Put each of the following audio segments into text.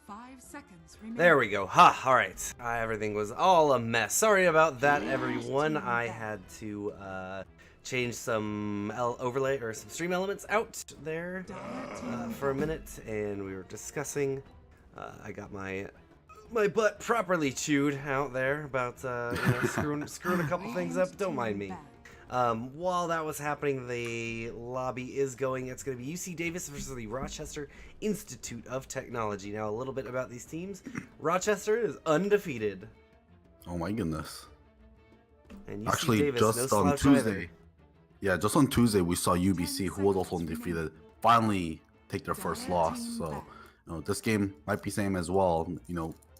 5 seconds remaining. There we go. Ha! Alright. Everything was all a mess. Sorry about that, everyone. I had to change some overlay or some stream elements out there for a minute, and we were discussing. I got my butt properly chewed out there about screwing a couple things up. Don't mind me. While that was happening, the lobby is going. It's going to be UC Davis versus the Rochester Institute of Technology. Now, a little bit about these teams. Rochester is undefeated. Oh my goodness. And UC Actually, Davis, just no on slouch Tuesday. either. Yeah, just on Tuesday, we saw UBC, who was also undefeated, finally take their first loss. So, this game might be same as well.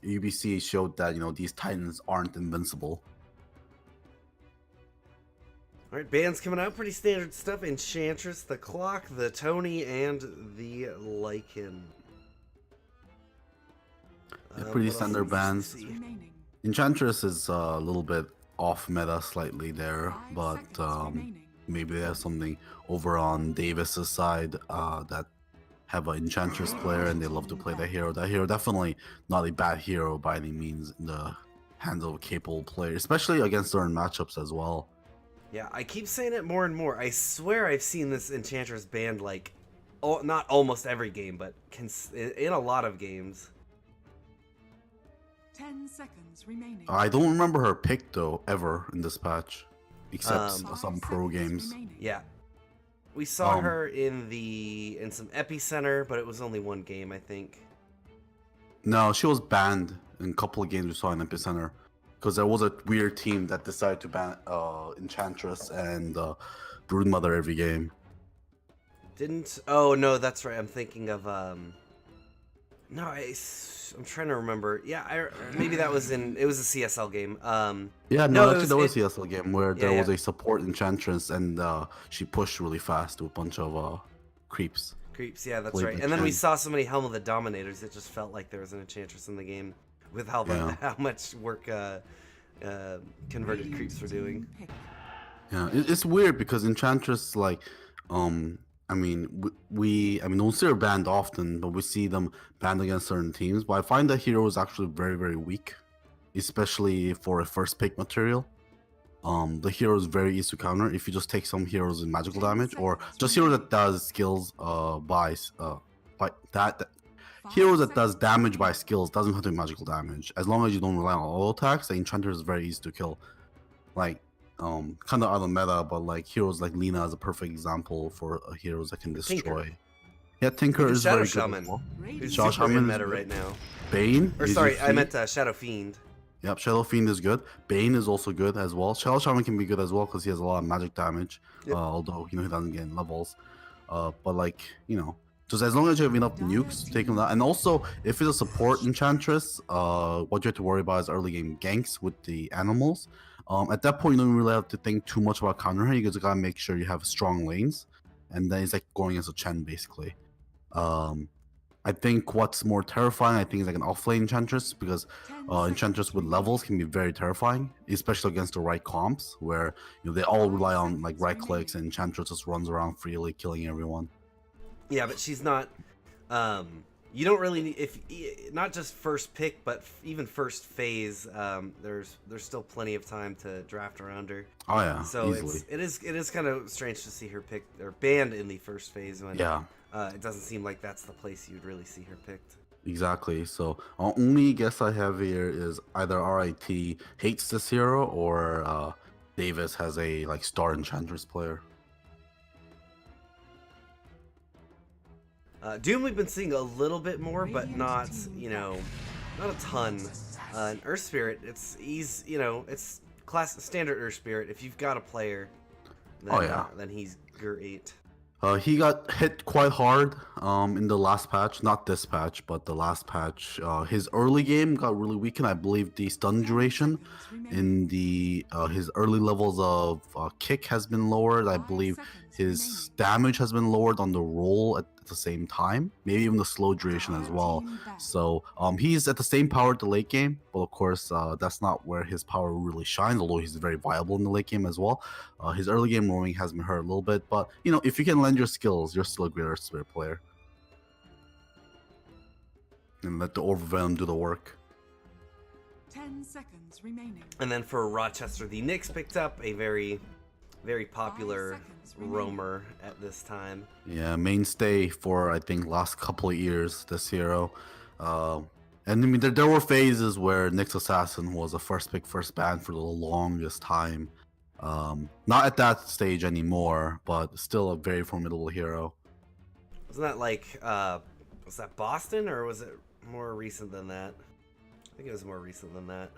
UBC showed that, these Titans aren't invincible. Alright, bands coming out. Pretty standard stuff. Enchantress, the Clock, the Tony, and the Lycan. Yeah, pretty standard bands. Remaining. Enchantress is a little bit off meta slightly there, 5 but seconds remaining. maybe there's something over on Davis's side that have an Enchantress player and they love to play that hero. That hero definitely not a bad hero by any means in the hands of a capable player, especially against certain matchups as well. Yeah, I keep saying it more and more. I swear I've seen this Enchantress banned, like, not almost every game, but in a lot of games. 10 seconds remaining. I don't remember her pick though ever in this patch, except 5 some pro seconds games. remaining. Yeah. We saw her in some Epicenter, but it was only one game, I think. No, she was banned in a couple of games we saw in Epicenter. Because there was a weird team that decided to ban Enchantress and Broodmother every game. Oh, no, that's right. I'm thinking of, no, I'm trying to remember. Yeah, maybe that was it was a CSL game. Yeah, no, actually there was a CSL game where there was yeah. a support Enchantress and she pushed really fast to a bunch of creeps. Creeps, yeah, that's Played right. the And then we Chen. saw so many Helm of the Dominators, it just felt like there was an Enchantress in the game. With how much work converted creeps were doing. Yeah, it's weird because Enchantress, like, I mean, we don't see her banned often, but we see them banned against certain teams. But I find that hero is actually very, very weak, especially for a first pick material. The hero is very easy to counter if you just take some heroes in magical damage or just hero that does skills by that. Hero that does damage by skills doesn't have to be magical damage. As long as you don't rely on auto attacks, the Enchanter is very easy to kill. Like, kind of out of meta, but like heroes like Lina is a perfect example for heroes that can destroy. Tinker. Yeah, Tinker is Shadow very Shaman. good. As well. Who's Shadow super in Shaman is meta good. right now. Bane. Or is sorry, your I feat. meant Shadow Fiend. Yep, Shadow Fiend is good. Bane is also good as well. Shadow Shaman can be good as well because he has a lot of magic damage. Yep. Although he doesn't get in levels. But like just as long as you have enough nukes, take him out. And also, if it's a support Enchantress, what you have to worry about is early game ganks with the animals. At that point, you don't really have to think too much about countering her. You just gotta make sure you have strong lanes, and then it's like going as a Chen basically. I think what's more terrifying, I think, is like an offlane Enchantress because Enchantress with levels can be very terrifying, especially against the right comps where they all rely on like right clicks and Enchantress just runs around freely killing everyone. Yeah, but she's not. You don't really need not just first pick, but even first phase. There's still plenty of time to draft around her. Oh yeah, So easily. it is kind of strange to see her picked or banned in the first phase when it doesn't seem like that's the place you'd really see her picked. Exactly. So only guess I have here is either RIT hates this hero or Davis has a like star Enchantress player. Doom we've been seeing a little bit more, but not not a ton. And Earth Spirit, it's standard Earth Spirit. If you've got a player, then, then he's great. He got hit quite hard in the last patch, not this patch, but the last patch. His early game got really weakened. I believe the stun duration in the his early levels of kick has been lowered. I believe his damage has been lowered on the roll at the same time, maybe even the slow duration as well. So he's at the same power at the late game, but of course that's not where his power really shines, although he's very viable in the late game as well. His early game roaming has been hurt a little bit, but if you can lend your skills, you're still a great Earth Spirit player. and let the Overvenom do the work. 10 seconds remaining. And then for Rochester, the Knicks picked up a very popular 5 seconds remaining. roamer at this time. Yeah, mainstay for I think last couple of years. This hero, and I mean there were phases where Nyx Assassin was a first pick, first ban for the longest time. Not at that stage anymore, but still a very formidable hero. Wasn't that like, was that Boston, or was it more recent than that? I think it was more recent than that.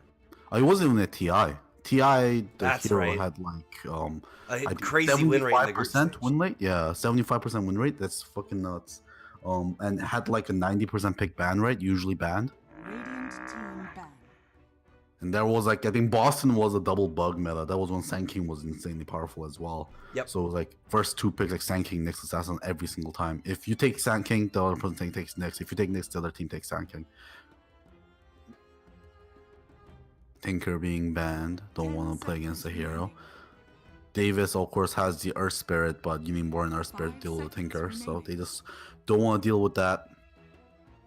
It wasn't even a TI. TI, the That's hero right. had like A I think crazy win rate in the group 75% stage. win rate. Yeah, 75% win rate. That's fucking nuts. And had like a 90% pick ban rate, usually banned. Radiant team ban. And there was like I think Boston was a double bug meta. That was when Sand King was insanely powerful as well. Yep. So it was like first two picks like Sand King, Nyx Assassin every single time. If you take Sand King, the other person takes Nyx. If you take Nyx, the other team takes Sand King. Tinker being banned. Don't 10 want to play against the seconds hero. remaining. Davis, of course, has the Earth Spirit, but you need more than Earth Spirit to 5 deal with seconds Tinker, so remaining. they just don't want to deal with that.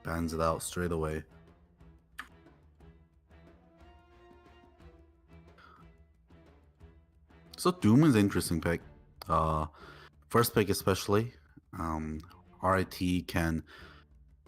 Bans it out straight away. So Doom is an interesting pick. First pick especially. RIT can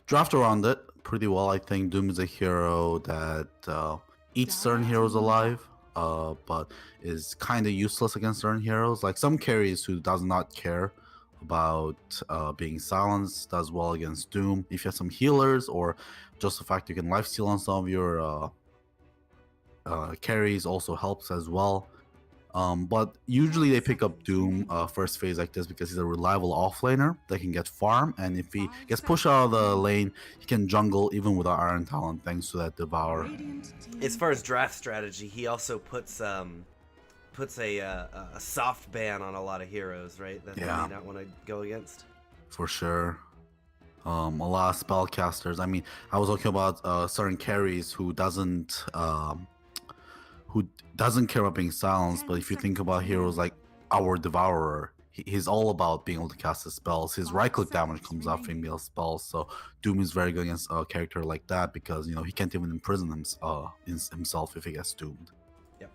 draft around it pretty well. I think Doom is a hero that eats certain heroes alive, but is kind of useless against certain heroes. Like some carries who does not care about being silenced does well against Doom. If you have some healers or just the fact you can lifesteal on some of your carries also helps as well. But usually they pick up Doom first phase like this because he's a reliable offlaner that can get farm, and if he gets pushed out of the lane, he can jungle even without Iron Talon thanks to that Devour. Radiant team As far as draft strategy, he also puts a soft ban on a lot of heroes, right? That Yeah. they may not want to go against. For sure. A lot of spellcasters. I mean, I was talking about certain carries who doesn't care about being silenced, but if you think about heroes like our Devourer, he's all about being able to cast his spells. His right click damage comes off female spells, so Doom is very good against a character like that because he can't even imprison himself if he gets doomed. Yep.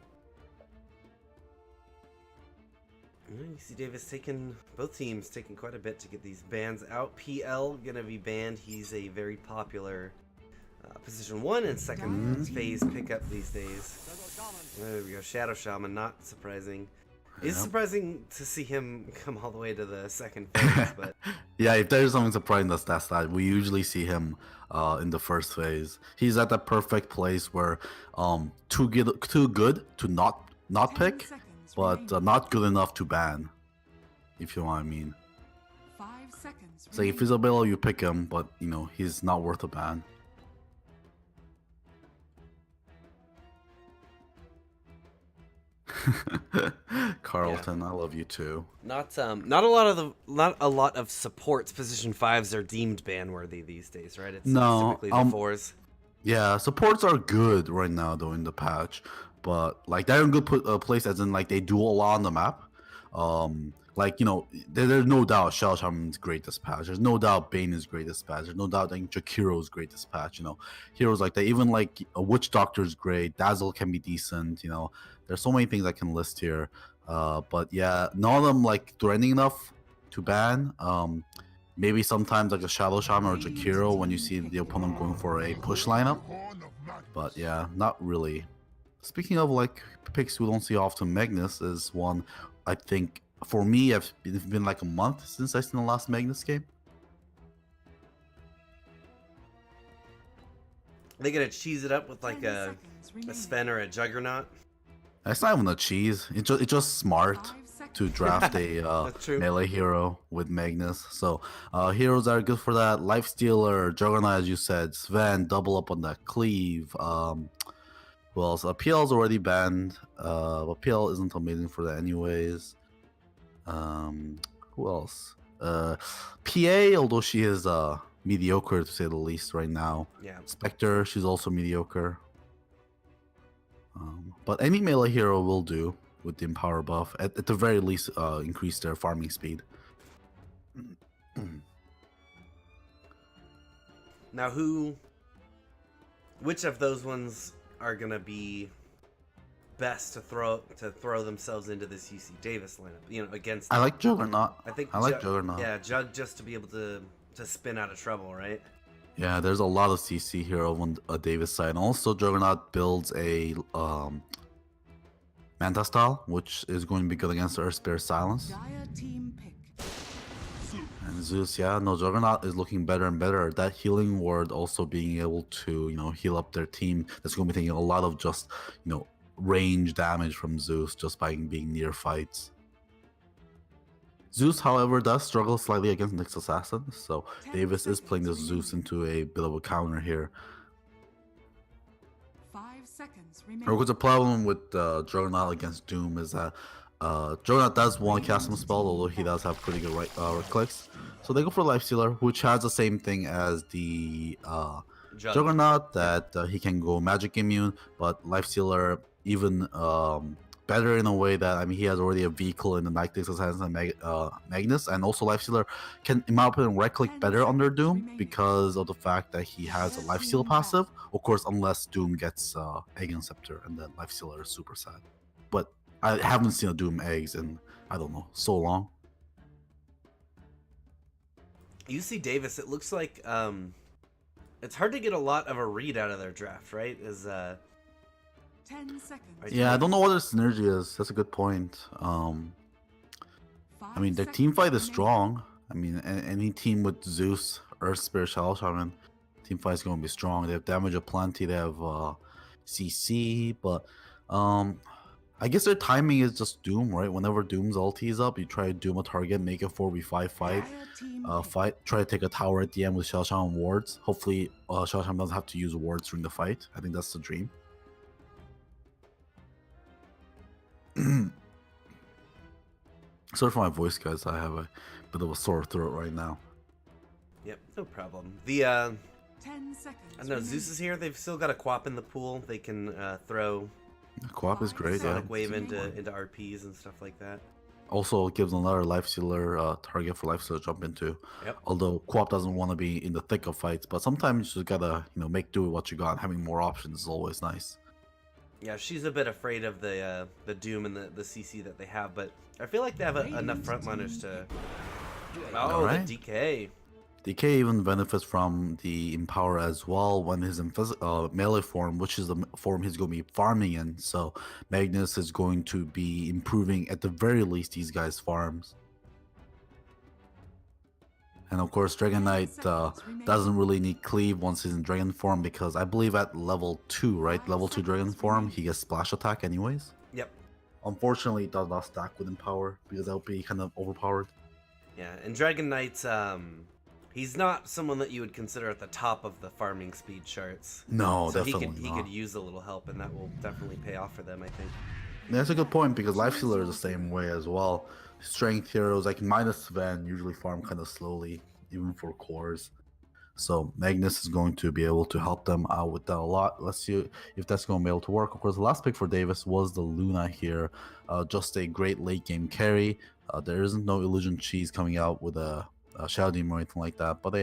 You see Davis both teams taking quite a bit to get these bans out. PL gonna be banned. He's a very popular position 1 and second phase pickup these days. There we go, Shadow Shaman, not surprising. It's Yep. surprising to see him come all the way to the second phase, but Yeah, if there's something surprising, that's that. We usually see him in the first phase. He's at that perfect place where too good to not 10 pick, seconds but remaining. not good enough to ban, if you know what I mean. 5 seconds So if he's available, you pick him, but he's not worth a ban. Carlton, I love you too. not a lot of supports. Position 5s are deemed ban worthy these days, right? It's No, typically the 4s. Yeah, supports are good right now though in the patch, but like they're in good place as in like they do a lot on the map. There's no doubt Shell Shaman's great this patch. There's no doubt Bane is great this patch. There's no doubt that Jakiro is great this patch. Heroes like that. Even like a Witch Doctor is great. Dazzle can be decent. There's so many things I can list here. But yeah, none of them like threatening enough to ban. Maybe sometimes like a Shadow Shaman or Jakiro when you see the opponent going for a push lineup. But yeah, not really. Speaking of like picks we don't see often, Magnus is one I think for me it's been like a month since I seen the last Magnus game. They gotta cheese it up with like 10 a seconds remaining. Sven or a Juggernaut. It's not even a cheese. It's just smart 5 seconds. to draft a That's true. melee hero with Magnus. So heroes are good for that. Lifestealer, Juggernaut, as you said, Sven, double up on that cleave. Who else? PL's already banned, but PL isn't amazing for that anyways. Who else? PA, although she is mediocre to say the least right now. Yeah. Spectre, she's also mediocre. But any melee hero will do with the Empower buff. At the very least, increase their farming speed. Now who which of those ones are gonna be best to throw themselves into this UC Davis lineup? You know, against. I like Juggernaut. I think I like Juggernaut. Yeah, Jug just to be able to spin out of trouble, right? Yeah, there's a lot of CC here on a Davis side. And also, Juggernaut builds a Manta style, which is going to be good against Earth Spirit Silence. Dire team pick. And Zeus, yeah, no, Juggernaut is looking better and better. That healing ward also being able to, heal up their team. That's going to be taking a lot of just, range damage from Zeus just by being near fights. Zeus, however, does struggle slightly against Nyx Assassin, so Davis is playing this Zeus into a bit of a counter here. 5 seconds Of course, remaining. the problem with Juggernaut against Doom is that Juggernaut does want to cast some spell, although he does have pretty good right clicks. So they go for Life Stealer, which has the same thing as the Juggernaut, that he can go Magic Immune, but Life Stealer even better in a way that, I mean, he has already a vehicle in the Nyx Assassin and Magnus, and also Life Stealer can, in my opinion, right click better under Doom because of the fact that he has a Life Steal passive. Of course, unless Doom gets Egg Scepter, and then Life Stealer is super sad. But I haven't seen a Doom Eggs in, I don't know, so long. UC Davis, it looks like it's hard to get a lot of a read out of their draft, right? 10 seconds. Yeah, I don't know what their synergy is. That's a good point. I mean, their team fight is strong. I mean, any team with Zeus, Earth Spirit, Shadow Shaman, team fight is going to be strong. They have damage aplenty. They have CC, but I guess their timing is just Doom, right? Whenever Doom's ulti is up, you try to Doom a target, make a 4v5 fight. Try to take a tower at the end with Shadow Shaman wards. Hopefully, Shadow Shaman doesn't have to use wards during the fight. I think that's the dream. Sorry for my voice, guys. I have a bit of a sore throat right now. Yep, no problem. The 10 seconds. I know Zeus is here. They've still got a Quap in the pool. They can throw Co-op is great, yeah. Sonic Wave into RPs and stuff like that. Also gives another Life Stealer target for Life Stealer to jump into. Yep. Although Co-op doesn't want to be in the thick of fights, but sometimes you just gotta, make do with what you got. Having more options is always nice. Yeah, she's a bit afraid of the Doom and the CC that they have, but I feel like they have enough frontliners to. Oh, Alright. the DK. DK even benefits from the Empower as well when his melee form, which is the form he's going to be farming in. So Magnus is going to be improving at the very least these guys' farms. And of course, Dragon Knight doesn't really need cleave once he's in Dragon form because I believe at level 2, right? Level 2 Dragon form, he gets splash attack anyways. Yep. Unfortunately, it does not stack with Empower because that would be kind of overpowered. Yeah, and Dragon Knight, he's not someone that you would consider at the top of the farming speed charts. No, So definitely he not. could use a little help, and that will definitely pay off for them, I think. That's a good point because Life Stealer is the same way as well. Strength heroes like minus Sven usually farm kind of slowly, even for cores. So Magnus is going to be able to help them out with that a lot. Let's see if that's going to be able to work. Of course, the last pick for Davis was the Luna here. Just a great late game carry. There isn't no Illusion Cheese coming out with a Shadow Demon or anything like that, but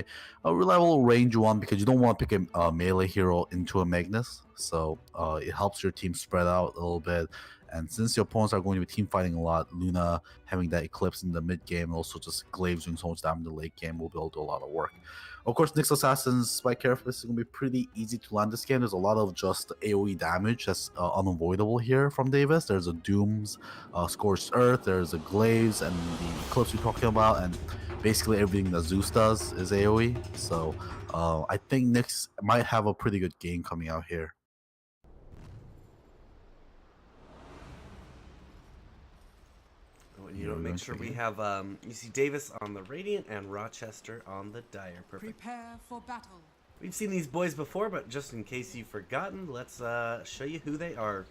a reliable range one because you don't want to pick a melee hero into a Magnus. So it helps your team spread out a little bit. And since your opponents are going to be team fighting a lot, Luna having that Eclipse in the mid game and also just Glaives doing so much damage in the late game will be able to do a lot of work. Of course, Nyx Assassin's Spike Careful is going to be pretty easy to land this game. There's a lot of just AoE damage that's unavoidable here from Davis. There's a Doom's Scorched Earth, there's a Glaives and the Eclipse we're talking about, and basically everything that Zeus does is AoE. So I think Nyx might have a pretty good game coming out here. You know, make sure we have UC Davis on the Radiant and Rochester on the Dire. Perfect. Prepare for battle. We've seen these boys before, but just in case you've forgotten, let's show you who they are.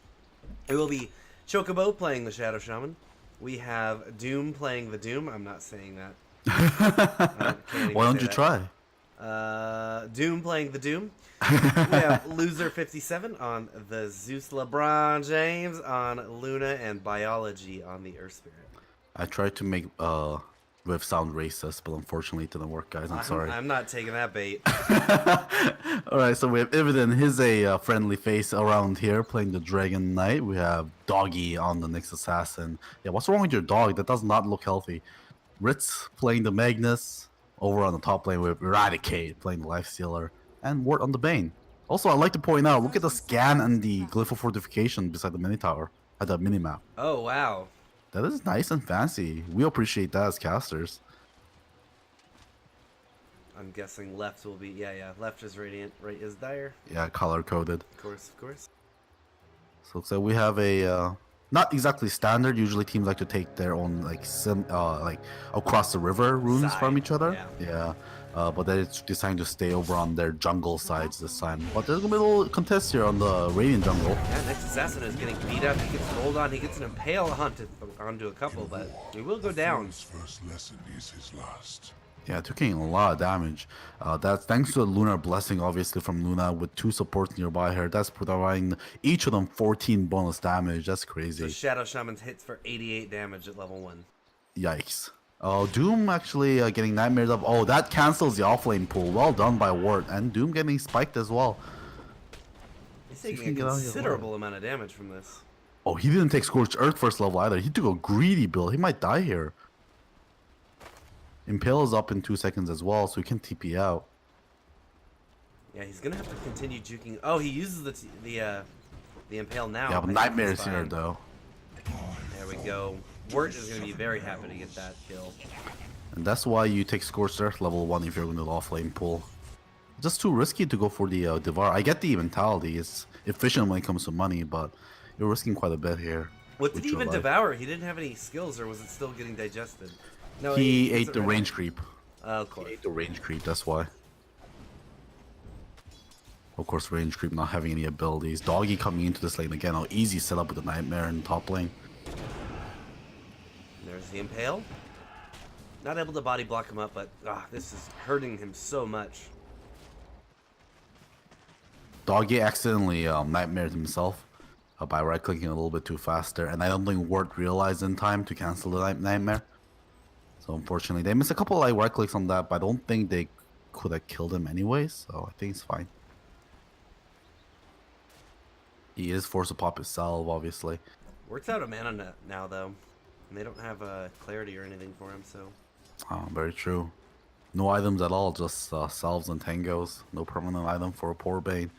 It will be Chocobo playing the Shadow Shaman. We have Doom playing the Doom. I'm not saying that. Why don't you try? Doom playing the Doom. We have Loser 57 on the Zeus LeBron James on Luna and Biology on the Earth Spirit. I tried to make with sound racist, but unfortunately it didn't work, guys. I'm sorry. I'm not taking that bait. All right, so we have Evident. He's a friendly face around here playing the Dragon Knight. We have Doggy on the next assassin. Yeah, what's wrong with your dog? That does not look healthy. Ritz playing the Magnus. Over on the top lane with Eradicate playing the Lifestealer. And Ward on the Bane. Also, I'd like to point out, look at the scan and the Glyph of Fortification beside the mini tower at the minimap. Oh, wow. That is nice and fancy. We appreciate that as casters. I'm guessing left will be, yeah, left is Radiant, right is Dire. Yeah, color coded. Of course. So looks like we have a not exactly standard. Usually teams like to take their own like across the river runes Side, from each other. yeah. But they're deciding to stay over on their jungle sides this time. But there's gonna be a little contest here on the Radiant jungle. Yeah, next assassin is getting beat up. He gets rolled on. He gets an impale onto a couple, but he will go down. His first lesson is his last. Yeah, taking a lot of damage. That's thanks to the Lunar Blessing, obviously, from Luna, with 2 supports nearby her. That's providing each of them 14 bonus damage. That's crazy. So Shadow Shaman's hits for 88 damage at level 1. Yikes. Oh, Doom actually getting Nightmares up. Oh, that cancels the offlane pull. Well done by Ward. And Doom getting spiked as well. He's taking a considerable amount of damage from this. Oh, he didn't take Scorched Earth first level either. He took a greedy build. He might die here. Impale is up in 2 seconds as well, so he can TP out. Yeah, he's gonna have to continue juking. Oh, he uses the Impale now. Yeah, but Nightmares here though. There we go. Wirt is gonna be very happy to get that kill. And that's why you take Scorched Earth level 1 if you're going to offlane pull. Just too risky to go for the Devour. I get the mentality. It's efficient when it comes to money, but you're risking quite a bit here. What did he even devour? He didn't have any skills, or was it still getting digested? No, he ate the range creep. Of course. He ate the range creep, that's why. Of course, range creep not having any abilities. Doggy coming into this lane again. Oh, easy setup with the Nightmare in top lane. There's the Impale. Not able to body block him up, but this is hurting him so much. Doggy accidentally Nightmared himself by right-clicking a little bit too fast there, and I don't think Ward realized in time to cancel the Nightmare. So unfortunately, they missed a couple like right-clicks on that, but I don't think they could have killed him anyway, so I think it's fine. He is forced to pop his salve, obviously. Ward's out of mana now, though. And they don't have clarity or anything for him, so... Very true. No items at all, just salves and tangos. No permanent item for a poor Bane.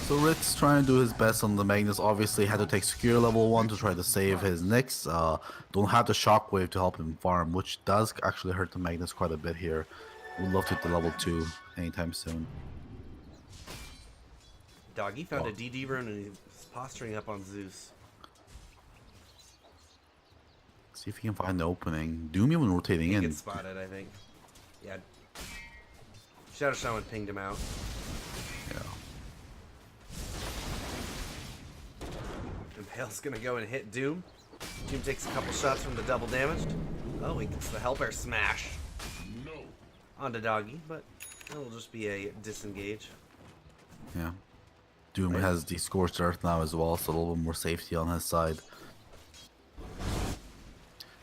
So Rit's trying to do his best on the Magnus. Obviously had to take Secure level 1 to try to save his Nyx. Don't have the Shockwave to help him farm, which does actually hurt the Magnus quite a bit here. Would love to hit the level 2 anytime soon. Doggy found a DD rune and he's posturing up on Zeus. See if he can find the opening. Doom even rotating He in. gets spotted, I think. Yeah. Shadow Shaman pinged him out. Yeah. Impale's gonna go and hit Doom. Doom takes a couple shots from the double damage. Oh, he gets the Help Air Smash onto Doggy, but it'll just be a disengage. Yeah. Doom has the Scorched Earth now as well, so a little bit more safety on his side.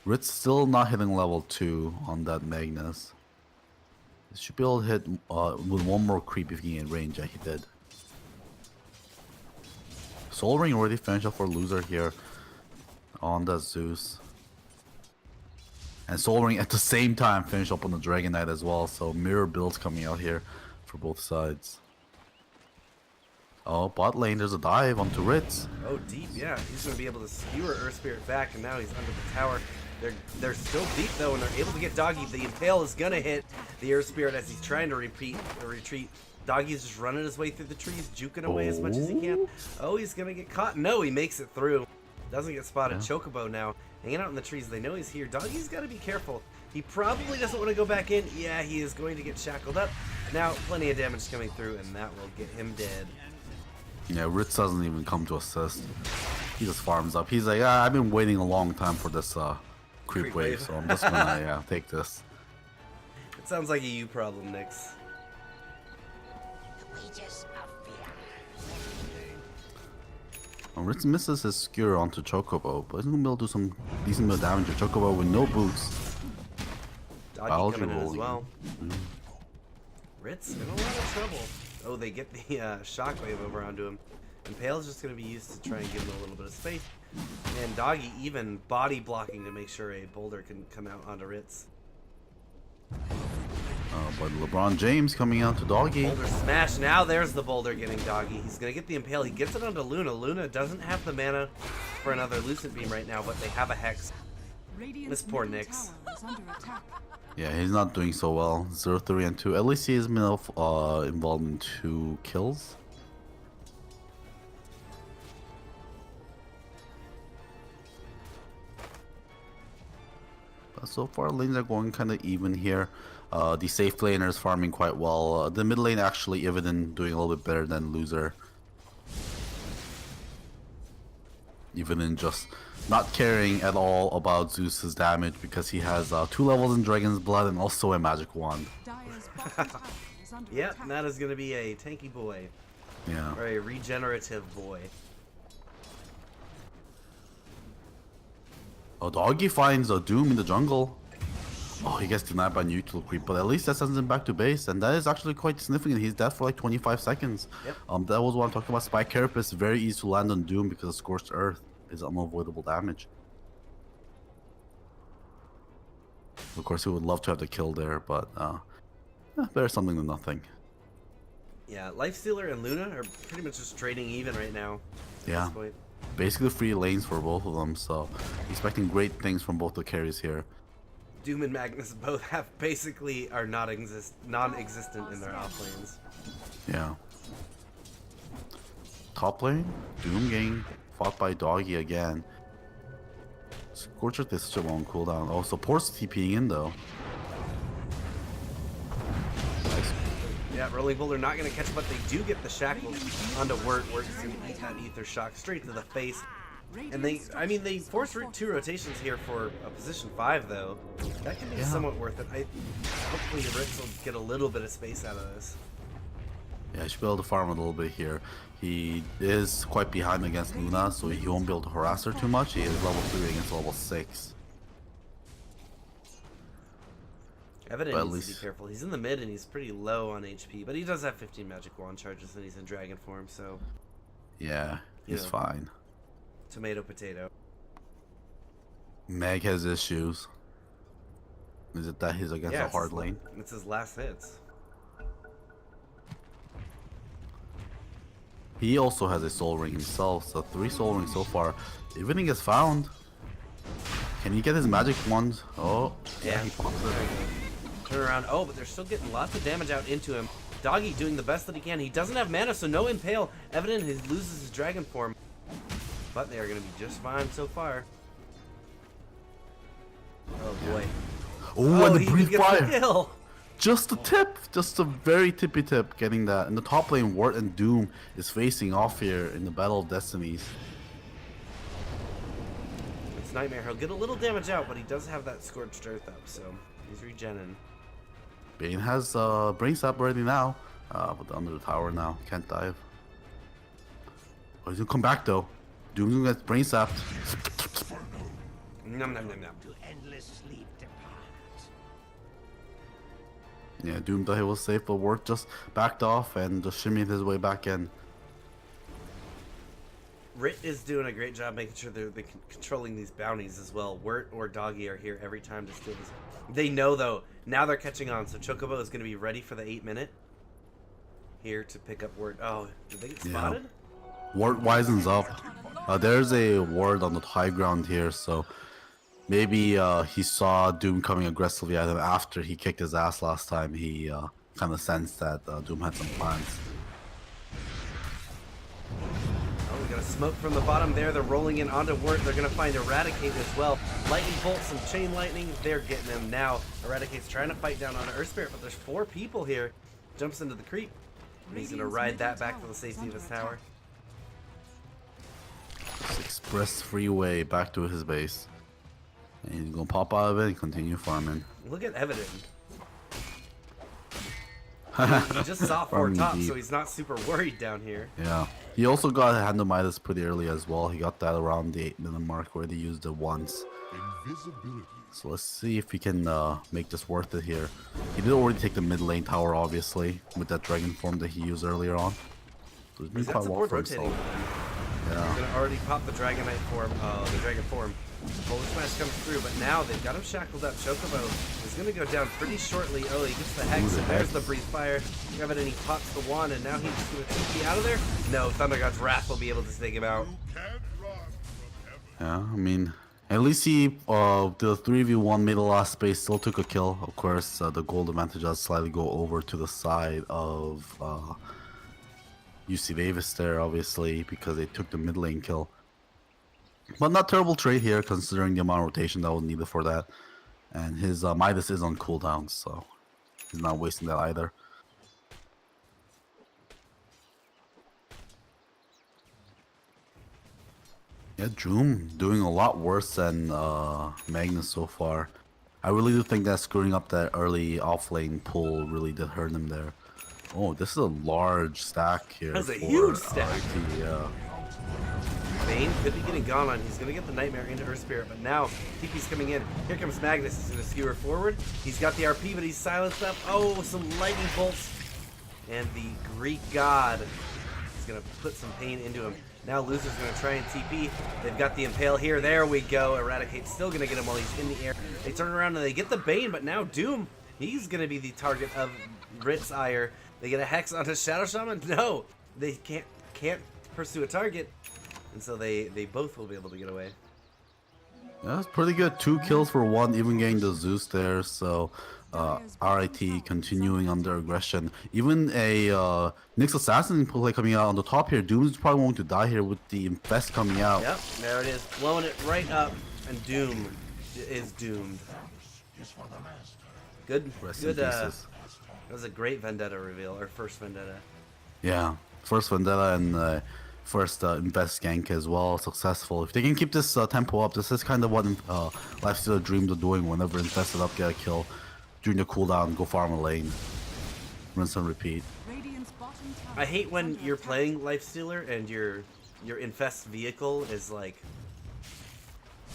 Rit's still not hitting level 2 on that Magnus. He should be able to hit with one more creep if he can get range. Yeah, he did. Soul Ring already finished up for loser here on that Zeus. And Soul Ring at the same time finished up on the Dragon Knight as well, so mirror builds coming out here for both sides. Oh, bot lane, there's a dive onto Ritz. Oh, deep, yeah. He's going to be able to skewer Earth Spirit back, and now he's under the tower. They're still deep, though, and they're able to get Doggy. The Impale is going to hit the Earth Spirit as he's trying to retreat. Doggy's just running his way through the trees, juking away as much as he can. Oh, he's going to get caught. No, he makes it through. Doesn't get spotted. Yeah. Chocobo now, hanging out in the trees. They know he's here. Doggy's got to be careful. He probably doesn't want to go back in. Yeah, he is going to get shackled up. Now, plenty of damage coming through, and that will get him dead. Yeah, Ritz doesn't even come to assist. He just farms up. He's like, I've been waiting a long time for this creep wave, so I'm just gonna take this. It sounds like a you problem, Nyx. Ritz misses his skewer onto Chocobo, but he's gonna be able to do some decent bit of damage to Chocobo with no boots. Doggy Biology coming in as rolling. well. Ritz in a lot of trouble. Oh, they get the shockwave over onto him. Impale's just going to be used to try and give him a little bit of space. And Doggy even body blocking to make sure a boulder can come out onto Ritz. But LeBron James coming out to Doggy. Boulder smash. Now there's the boulder getting Doggy. He's going to get the Impale. He gets it onto Luna. Luna doesn't have the mana for another Lucent Beam right now, but they have a Hex. This poor Nyx. Yeah, he's not doing so well. 0, 3, and 2. At least he has been involved in 2 kills. But so far, lanes are going kind of even here. The safe laner is farming quite well. The mid lane actually, Evident doing a little bit better than Loser. Evident just not caring at all about Zeus's damage because he has 2 levels in Dragon's Blood and also a magic wand. Yep, that is going to be a tanky boy. Yeah. Or a regenerative boy. Oh, Doggy finds a Doom in the jungle. Oh, he gets denied by neutral creep, but at least that sends him back to base, and that is actually quite significant. He's dead for like 25 seconds. Yep. That was what I'm talking about. Spike Carapace, very easy to land on Doom because of Scorched Earth is unavoidable damage. Of course, he would love to have the kill there, but better something than nothing. Yeah, Lifestealer and Luna are pretty much just trading even right now. Yeah. At this point. Basically free lanes for both of them, so expecting great things from both the carries here. Doom and Magnus both have basically are non-existent in their off lanes. Yeah. Top lane, Doom gang, fought by Doggy again. Scorcher is such a long cooldown. Oh, support's TPing in though. Nice. Yeah, Rolling Boulder not going to catch, but they do get the shackles onto Wirt. Wirt's going to eat that Ether Shock straight to the face. And they force 2 rotations here for a position 5 though. That can be somewhat worth it. Hopefully Ritz will get a little bit of space out of this. Yeah, he should be able to farm a little bit here. He is quite behind against Luna, so he won't be able to harass her too much. He is level 3 against level 6. Evident needs to be careful. He's in the mid and he's pretty low on HP, but he does have 15 magic wand charges and he's in dragon form, so yeah, he's fine. Tomato potato. Meg has issues. Is it that he's against a hard lane? It's his last hits. He also has a soul ring himself, so 3 soul rings so far. Everything is found. Can he get his magic wand? Oh, yeah. He pops it. Turn around. Oh, but they're still getting lots of damage out into him. Doggy doing the best that he can. He doesn't have mana, so no Impale. Evident he loses his dragon form. But they are going to be just fine so far. Oh boy. Oh, and the he breathe gets fire. the kill. Just a tip, just a very tippy tip getting that. In the top lane, Wirt and Doom is facing off here in the Battle of Destinies. It's Nightmare. He'll get a little damage out, but he does have that Scorched Earth up, so he's regenning. Bane has Brain Sap ready now, but under the tower now. Can't dive. Oh, he's gonna come back though. Doom's gonna get Brain Sapped. Nom nom nom nom. Yeah, Doom thought he was safe, but Wirt just backed off and just shimmied his way back in. RIT is doing a great job making sure they're controlling these bounties as well. Wirt or Doggy are here every time to steal this. They know though, now they're catching on, so Chocobo is going to be ready for the 8-minute. Here to pick up Wirt. Oh, did they get spotted? Wirt wisens up. There's a ward on the high ground here, so maybe he saw Doom coming aggressively at him after he kicked his ass last time. He kind of sensed that Doom had some plans. Oh, we got a smoke from the bottom there. They're rolling in onto Wirt. They're going to find Eradicate as well. Lightning bolts and chain lightning. They're getting him now. Eradicate's trying to fight down onto Earth Spirit, but there's 4 people here. Jumps into the creep. And he's going to ride that back to the safety of his tower. Express freeway back to his base. And he's gonna pop out of it and continue farming. Look at Evident. He just saw 4 top, so he's not super worried down here. Yeah. He also got a hand of Midas pretty early as well. He got that around the 8-minute mark where they used it once. Invisibility. So let's see if we can make this worth it here. He did already take the mid lane tower, obviously, with that dragon form that he used earlier on. So he's been quite well for rotating. himself. Yeah. He's gonna already pop the Dragonite form, the Dragon form. Boulder Smash comes through, but now they've got him shackled up. Chocobo is gonna go down pretty shortly. Oh, he gets the Hex, and there's the Breeze Fire. Grab it, and he pops the wand, and now he's just gonna TP out of there. No, Thunder God's Wrath will be able to take him out. Yeah, I mean, at least he, the 3v1 made a lot of space, still took a kill. Of course, the gold advantage does slightly go over to the side of UC Davis there, obviously, because they took the mid lane kill. But not terrible trade here, considering the amount of rotation that was needed for that. And his Midas is on cooldown, so he's not wasting that either. Yeah, Droom doing a lot worse than Magnus so far. I really do think that screwing up that early offlane pull really did hurt him there. Oh, this is a large stack here. That's a for huge stack. RIT, yeah. Bane could be getting gone on. He's going to get the Nightmare into Earth Spirit, but now TP's coming in. Here comes Magnus. He's going to skewer forward. He's got the RP, but he's silenced up. Oh, some lightning bolts. And the Greek God is going to put some pain into him. Now Loser's going to try and TP. They've got the Impale here. There we go. Eradicate's still going to get him while he's in the air. They turn around and they get the Bane, but now Doom, he's going to be the target of RIT's ire. They get a Hex onto Shadow Shaman? No, they can't pursue a target. And so they both will be able to get away. Yeah, that's pretty good. 2 kills for 1, even getting the Zeus there. So RIT continuing under aggression. Even a Nyx Assassin play coming out on the top here. Doom's probably going to die here with the Infest coming out. Yep, there it is. Blowing it right up. And Doom is doomed. Good. Rest Good. in pieces. That was a great Vendetta reveal. Our first Vendetta. Yeah, first Vendetta and first Invest gank as well, successful. If they can keep this tempo up, this is kind of what Lifestealer dreams of doing whenever Infested up, get a kill. During the cooldown, go farm a lane. Rinse and repeat. I hate when you're playing Lifestealer and your Infest vehicle is like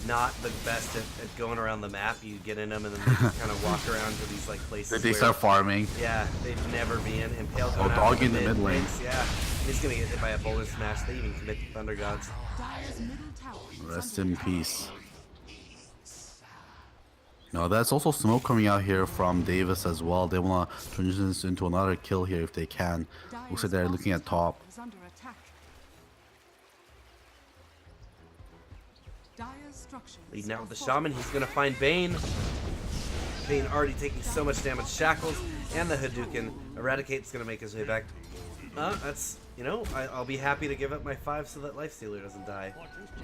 not the best at going around the map. You get in them and then they just kind of walk around to these like places. They where, start farming. Yeah, they've never been. Impale Oh, going out dog in in the mid lane. Yeah, he's gonna get hit by a Boulder Smash. They even commit the Thunder Gods. Rest in peace. No, that's also smoke coming out here from Davis as well. They want to transition this into another kill here if they can. Looks like they're looking at top. Leading out with the Shaman, he's gonna find Bane. Bane already taking so much damage. Shackles and the Hadouken. Eradicate's gonna make his way back. That's, you know, I'll be happy to give up my 5 so that Lifestealer doesn't die.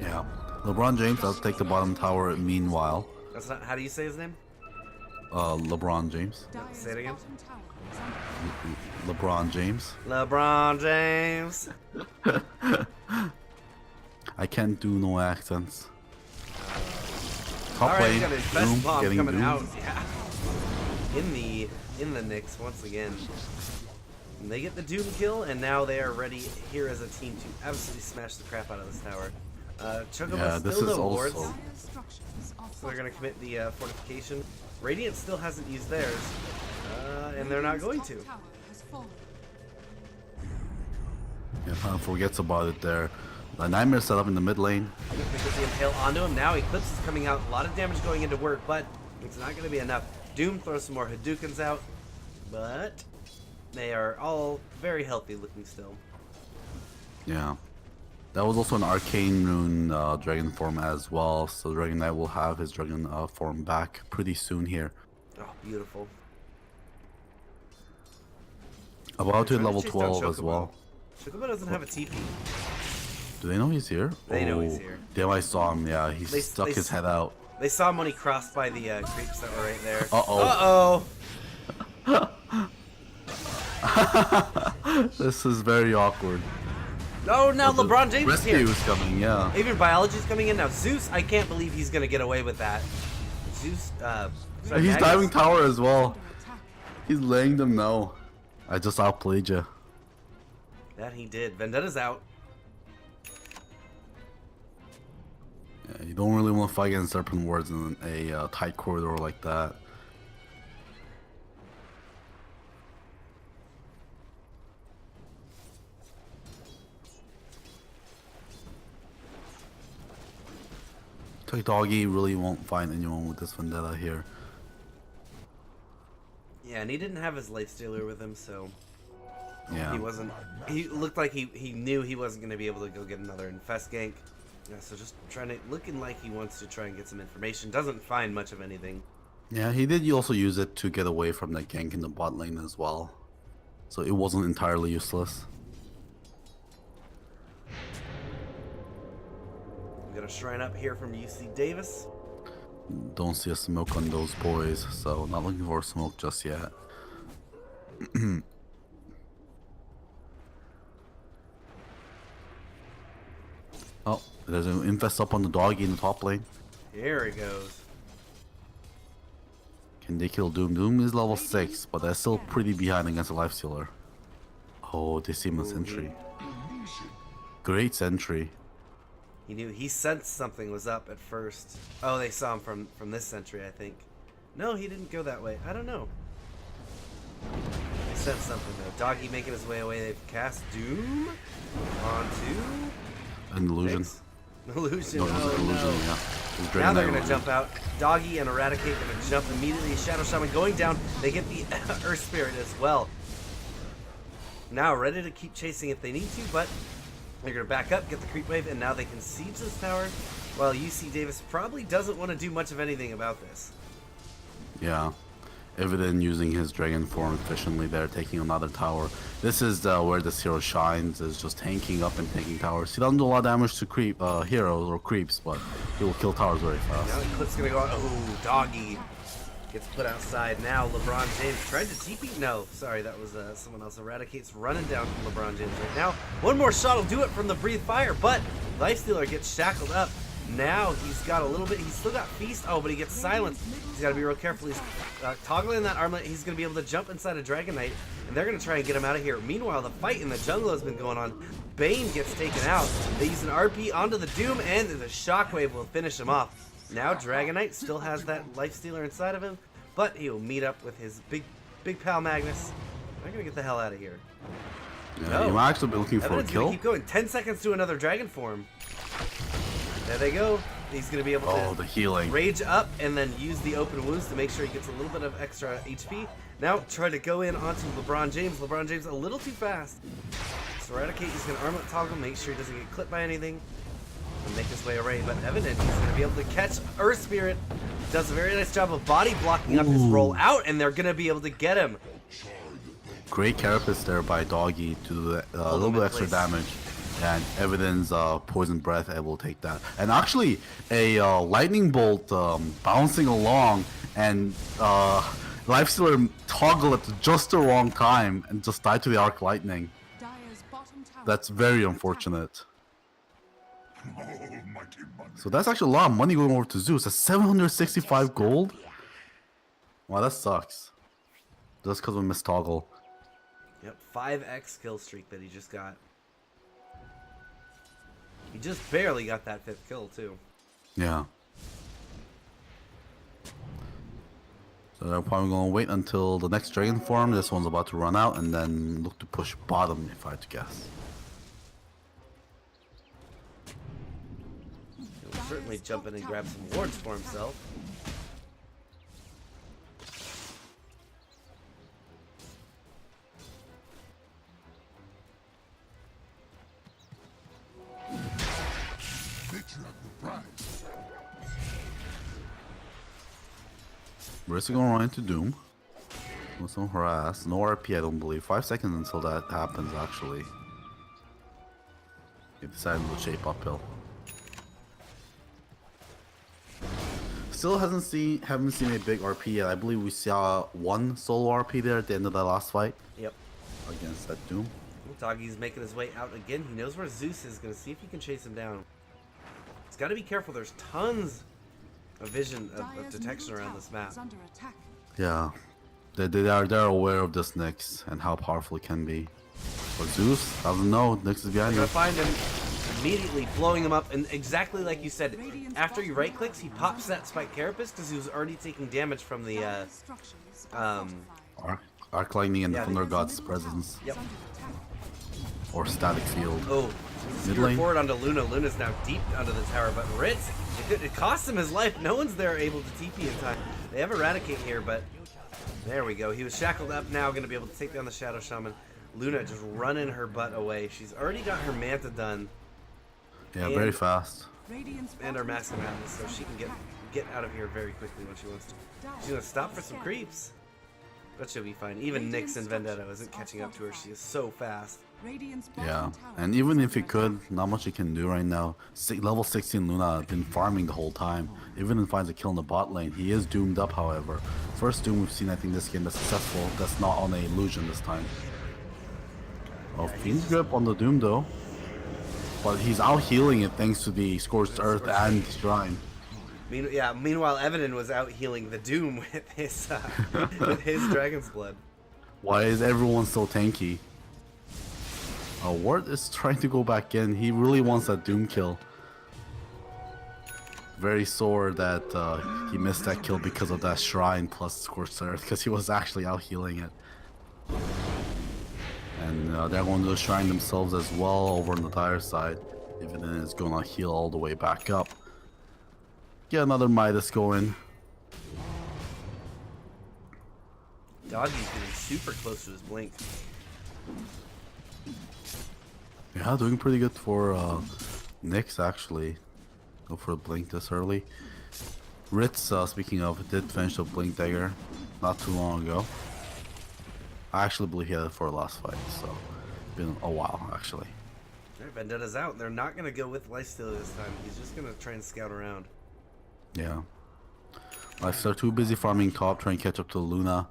Yeah. LeBron James does take the bottom tower meanwhile. That's not, how do you say his name? LeBron James. Say it again. LeBron James. LeBron James. I can't do no accents. Top Alright, lane, got an Infest Doom bomb getting coming doomed. out. Yeah. In the Nyx once again. And they get the Doom kill, and now they are ready here as a team to absolutely smash the crap out of this tower. Chocobo Yeah, this still is no wards, also... so they're going to commit the Fortification. Radiant still hasn't used theirs, and they're not going to. Yeah, kind of forgets about it there. The Nightmare set up in the mid lane. Because the Impale onto him. Now Eclipse is coming out. A lot of damage going into work, but it's not going to be enough. Doom throws some more Hadoukens out, but they are all very healthy looking still. Yeah. That was also an Arcane Rune Dragon form as well, so Dragon Knight will have his Dragon form back pretty soon here. Oh, beautiful. About to hit level Chase down 12 as Chocobo. well. Chocobo doesn't have a TP. Do they know he's here? They know he's here. Damn, I saw him. Yeah, he They- stuck they his s- head out. They saw him when he crossed by the creeps that were right there. Uh-oh. Uh-oh! This is very awkward. Oh, now LeBron James is Rescue here. is coming, yeah. Even Biology's coming in now. Zeus, I can't believe he's gonna get away with that. Zeus, sorry, He's Magnus. diving tower as well. He's laying them now. I just outplayed you. That he did. Vendetta's out. Yeah, you don't really want to fight against Serpent Wards in a tight corridor like that. Like Doggy really won't find anyone with this Vendetta here. Yeah, and he didn't have his Lifestealer with him, so Yeah. he wasn't. He looked like he knew he wasn't going to be able to go get another Infest gank. Yeah, so just looking like he wants to try and get some information. Doesn't find much of anything. Yeah, he did also use it to get away from the gank in the bot lane as well. So it wasn't entirely useless. We got a shrine up here from UC Davis. Don't see a smoke on those boys, so not looking for a smoke just yet. Oh, there's an Infest up on the Doggy in the top lane. Here he goes. Can they kill Doom? Doom is level 6, but they're still pretty behind against a Lifestealer. Oh, they see him a sentry. Great sentry. He sensed something was up at first. Oh, they saw him from this sentry, I think. No, he didn't go that way. I don't know. They sensed something though. Doggy making his way away. They've cast Doom onto An illusion. Mix. Illusion. No, it was Oh, an illusion, no. yeah. It was Now they're Dragonite gonna illusion. jump out. Doggy and Eradicate gonna jump immediately. Shadow Shaman going down. They get the Earth Spirit as well. Now ready to keep chasing if they need to, but they're gonna back up, get the creep wave, and now they can siege this tower. While UC Davis probably doesn't want to do much of anything about this. Yeah. Evident using his dragon form efficiently there, taking another tower. This is where this hero shines, is just tanking up and taking towers. He doesn't do a lot of damage to heroes or creeps, but he will kill towers very fast. Now the clip's gonna go on. Oh, Doggy gets put outside. Now LeBron James tried to TP. No, sorry, that was someone else. Eradicate's running down from LeBron James right now. One more shot will do it from the Breathe Fire, but Lifestealer gets shackled up. Now he's got a little bit. He's still got Feast. Oh, but he gets silenced. He's got to be real careful. He's toggling that armlet. He's going to be able to jump inside a Dragonite, and they're going to try and get him out of here. Meanwhile, the fight in the jungle has been going on. Bane gets taken out. They use an RP onto the Doom, and the Shockwave will finish him off. Now Dragonite still has that Lifestealer inside of him, but he will meet up with his big pal Magnus. They're going to get the hell out of here. Yeah, No. you might actually be looking for a Evidence gonna kill. keep going. 10 seconds to another dragon form. There they go. He's going to be able to Oh, the healing. rage up and then use the open wounds to make sure he gets a little bit of extra HP. Now try to go in onto LeBron James. LeBron James a little too fast. So Eradicate, he's going to armlet toggle, make sure he doesn't get clipped by anything, and make his way away. But Evident, he's going to be able to catch Earth Spirit. Does a very nice job of body blocking up his roll out, and they're going to be able to get him. Great carapace there by Doggy to do a little bit extra damage. And Evidence Poison Breath able to take that. And actually, a Lightning Bolt bouncing along and Lifestealer toggle at just the wrong time and just died to the Arc Lightning. Dire's bottom tower. That's very unfortunate. Almighty money. So that's actually a lot of money going over to Zeus. That's 765 gold? Wow, that sucks. Just because we missed toggle. Yep, 5x kill streak that he just got. He just barely got that 5th kill, too. Yeah. So they're probably going to wait until the next dragon form. This one's about to run out, and then look to push bottom, if I had to guess. He'll certainly jump in and grab some wards for himself. Picture of the prize. Where's he going to run into Doom? With some harass. No RP, I don't believe. 5 seconds until that happens, actually. He decided to shape uphill. Still haven't seen a big RP yet. I believe we saw one solo RP there at the end of that last fight Yep. against that Doom. Doggy's making his way out again. He knows where Zeus is. Going to see if he can chase him down. He's got to be careful. There's tons of vision, of Dire's detection middle around this tower map. is under attack. Yeah, they're aware of this Nyx and how powerful it can be. But Zeus doesn't know Nyx is behind They're him. going to find him. immediately blowing him up, and exactly like you said, after he right clicks, he pops that spike carapace because he was already taking damage from the Arc lightning and the Yeah, Thunder God's presence. Yep. Or static field. Oh, Mid Thur lane. forward onto Luna. Luna's now deep under the tower, but RIT, it cost him his life. No one's there able to TP in time. They have Eradicate here, but there we go. He was shackled up now, going to be able to take down the Shadow Shaman. Luna just running her butt away. She's already got her Manta done. Yeah, And- very fast. And our Mask of Madness, so she can get out of here very quickly when she wants to. She's going to stop for some creeps. But she'll be fine. Even Nyx and Vendetta isn't catching up to her. She is so fast. Yeah, and even if he could, not much he can do right now. Level 16 Luna has been farming the whole time. Even if he finds a kill in the bot lane, he is doomed up, however. First Doom we've seen, I think, this game that's successful. That's not on an illusion this time. Oh, Fiend's Grip on the Doom, though. But he's out healing it thanks to the Scorched Earth and Shrine. Meanwhile, Evan was out healing the Doom with his Dragon's Blood. Why is everyone so tanky? Ward is trying to go back in. He really wants that Doom kill. Very sore that he missed that kill because of that Shrine plus Scorched Earth, because he was actually out healing it. And they're going to the Shrine themselves as well over on the dire side. Even then it's going to heal all the way back up. Get another Midas going. Doggy's getting super close to his blink. Yeah, doing pretty good for Nyx actually. Go for a blink this early. RIT, speaking of, did finish the blink dagger not too long ago. I actually believe he had it for the last fight, so been a while actually. Alright, Vendetta's out. They're not gonna go with Lifestealer this time. He's just gonna try and scout around. Yeah. They're too busy farming top, trying to catch up to Luna.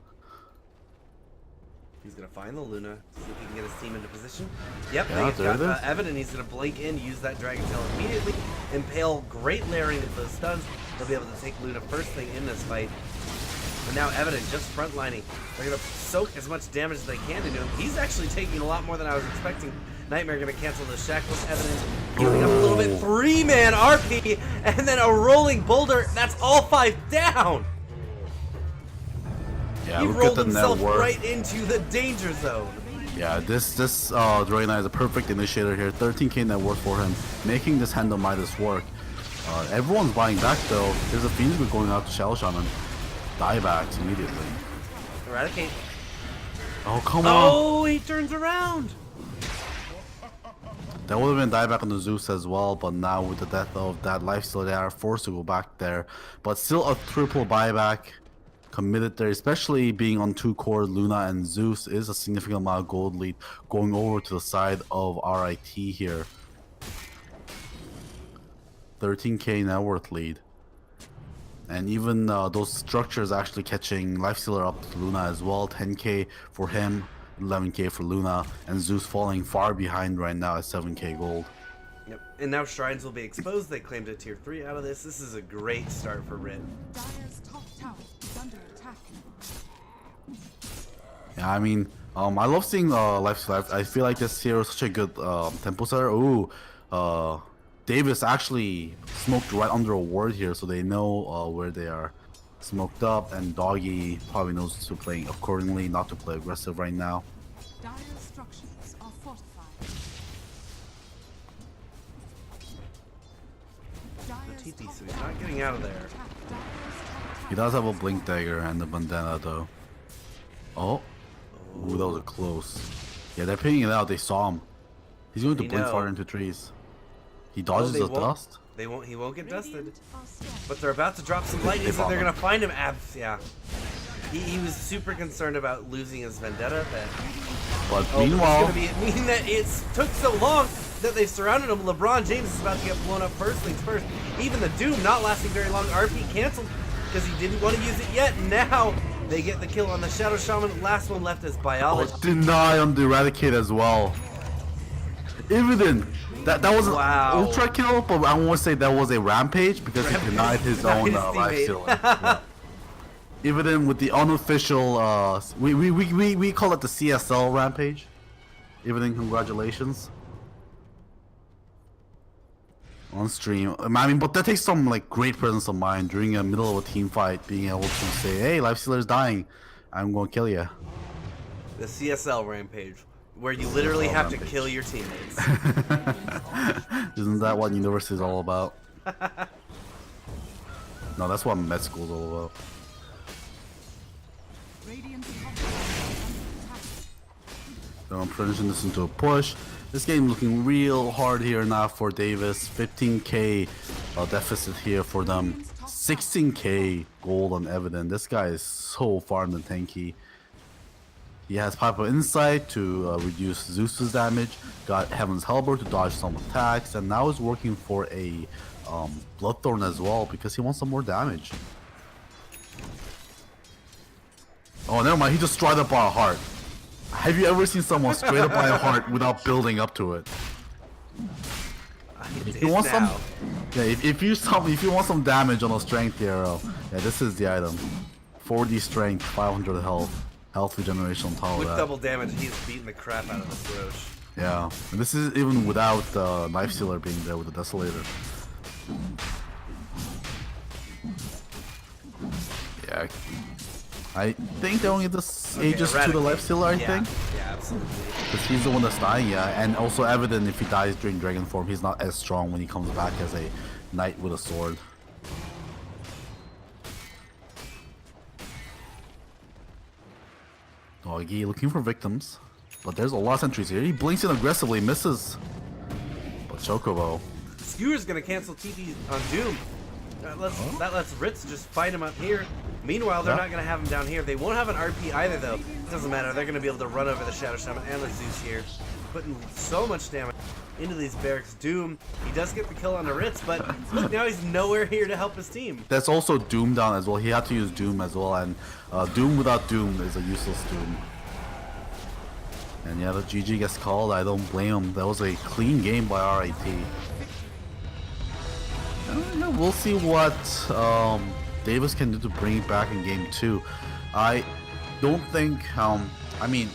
He's gonna find the Luna, see if he can get his team into position. Yep, Yeah, they've there got it is. Evan, and he's gonna blink in, use that Dragon Tail immediately, impale great layering of those stuns. They'll be able to take Luna first thing in this fight. But now Evan just frontlining. They're gonna soak as much damage as they can into him. He's actually taking a lot more than I was expecting. Nightmare gonna cancel the shackles. Evan giving up a little bit. 3-man RP, and then a rolling boulder. That's all 5 down. Yeah, He look at rolled the himself network. right into the danger zone. Yeah, this Dragonite is a perfect initiator here. 13k net worth for him, making this hand of Midas work. Everyone's buying back though. There's a Phoenix Group going out to Shadow Shaman. Diebacks immediately. Eradicate. Oh, come on. Oh, he turns around. That would have been dieback on the Zeus as well, but now with the death of that lifesteal, they are forced to go back there. But still a triple buyback committed there, especially being on 2 core. Luna and Zeus is a significant amount of gold lead going over to the side of RIT here. 13k net worth lead. And even those structures actually catching Lifestealer up to Luna as well. 10k for him, 11k for Luna, and Zeus falling far behind right now at 7k gold. Yep. And now shrines will be exposed. They claimed a tier 3 out of this. This is a great start for RIT. Dire's top tower is under attack. Yeah, I mean, I love seeing Lifestealer. I feel like this hero is such a good tempo setter. Ooh, Davis actually smoked right under a ward here, so they know where they are smoked up, and Doggy probably knows to play accordingly, not to play aggressive right now. Dire's structures are fortified. Dire's TP, top so he's tower not getting out of there. attack. Dire's top He tower does have a blink dagger and a bandana though. Oh, ooh, that was a close. Yeah, they're picking it out. They saw him. He's going to They blink know. far into trees. He dodges they the won't. dust. He won't get dusted. Radiant are strong. But they're about to drop some lightning, so found they're him. gonna find him. Yeah. He was super concerned about losing his vendetta. That But it's meanwhile, gonna be meaning that it took so long that they surrounded him. LeBron James is about to get blown up first things first. Even the Doom not lasting very long. RP canceled because he didn't want to use it yet. Now they get the kill on the Shadow Shaman. Last one left is Biology. deny on the Eradicate as well. Evident. That was an Wow. ultra kill, but I won't say that was a rampage because he denied his Denied own his life teammate. stealing. Yeah. Evident with the unofficial, we call it the CSL rampage. Evident, congratulations. on stream. I mean, but that takes some like great presence of mind during a middle of a team fight, being able to say, "Hey, Lifestealer's dying. I'm going to kill you." The CSL rampage, where you literally have to kill your teammates. Isn't that what university is all about? No, that's what med school is all about. Radiant's top tower is under attack. So I'm finishing this into a push. This game looking real hard here now for Davis. 15k deficit here for them. 16k gold on Evident. This guy is so farmed and tanky. He has Pipe of Insight to reduce Zeus's damage. Got Heaven's Hellbore to dodge some attacks. And now is working for a Bloodthorn as well because he wants some more damage. Oh, never mind. He just straight up by a heart. Have you ever seen someone straight up by a heart without building up to it? If you want some, yeah. If you want some damage on a strength hero, yeah, this is the item. 40 strength, 500 health regeneration on top of With that. double damage, he's beating the crap out of this Roche. Yeah, and this is even without the Knife Sealer being there with the Desolator. Yeah, I think they only get this ages to the Life Sealer, I think. Yeah, absolutely. Because he's the one that's dying, yeah. And also Evident, if he dies during Dragon form, he's not as strong when he comes back as a knight with a sword. Doggy looking for victims. But there's a lot of sentries here. He blinks in aggressively, misses. But Chocobo. Skewer's gonna cancel TP on Doom. That lets Ritz just fight him up here. Meanwhile, they're not gonna have him down here. They won't have an RP either, though. It doesn't matter. They're gonna be able to run over the Shadow Shaman and the Zeus here, putting so much damage into these barracks. Doom, he does get the kill on the Ritz, but look, now he's nowhere here to help his team. That's also Doom down as well. He had to use Doom as well, and Doom without Doom is a useless Doom. And yeah, the GG gets called. I don't blame him. That was a clean game by RIT. We'll see what Davis can do to bring it back in game 2. I don't think, I mean,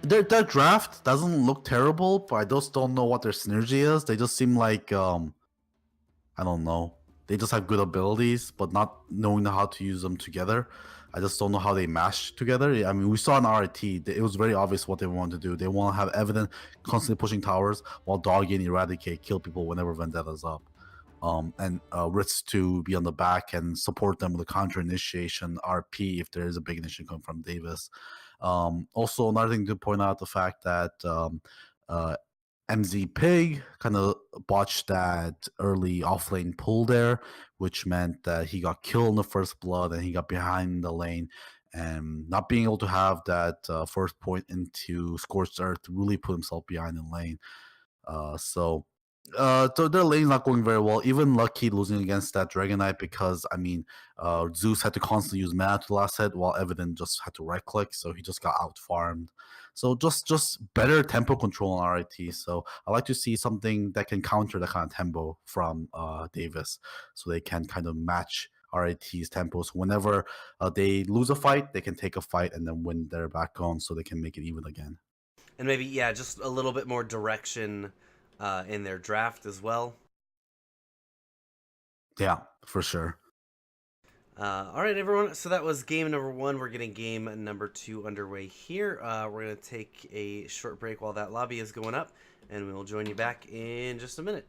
their draft doesn't look terrible, but I just don't know what their synergy is. They just seem like, I don't know. They just have good abilities, but not knowing how to use them together. I just don't know how they mash together. I mean, we saw in RIT, it was very obvious what they wanted to do. They want to have Evident constantly pushing towers while Doggy and Eradicate kill people whenever Vendetta's up. And Ritz to be on the back and support them with a counter initiation RP if there is a big initiation coming from Davis. Also, another thing to point out the fact that MZ Pig kind of botched that early offlane pull there, which meant that he got killed in the first blood and he got behind the lane, and not being able to have that first point into Scorched Earth really put himself behind the lane. So their lane's not going very well. Even Lucky losing against that Dragon Knight because, I mean, Zeus had to constantly use mana to the last hit while Evident just had to right click, so he just got out farmed. So just better tempo control on RIT. So I like to see something that can counter that kind of tempo from Davis, so they can kind of match RIT's tempos. Whenever they lose a fight, they can take a fight and then win their back on, so they can make it even again. And maybe, yeah, just a little bit more direction in their draft as well. Yeah, for sure. All right, everyone. So that was game number 1. We're getting game number 2 underway here. We're going to take a short break while that lobby is going up, and we'll join you back in just a minute.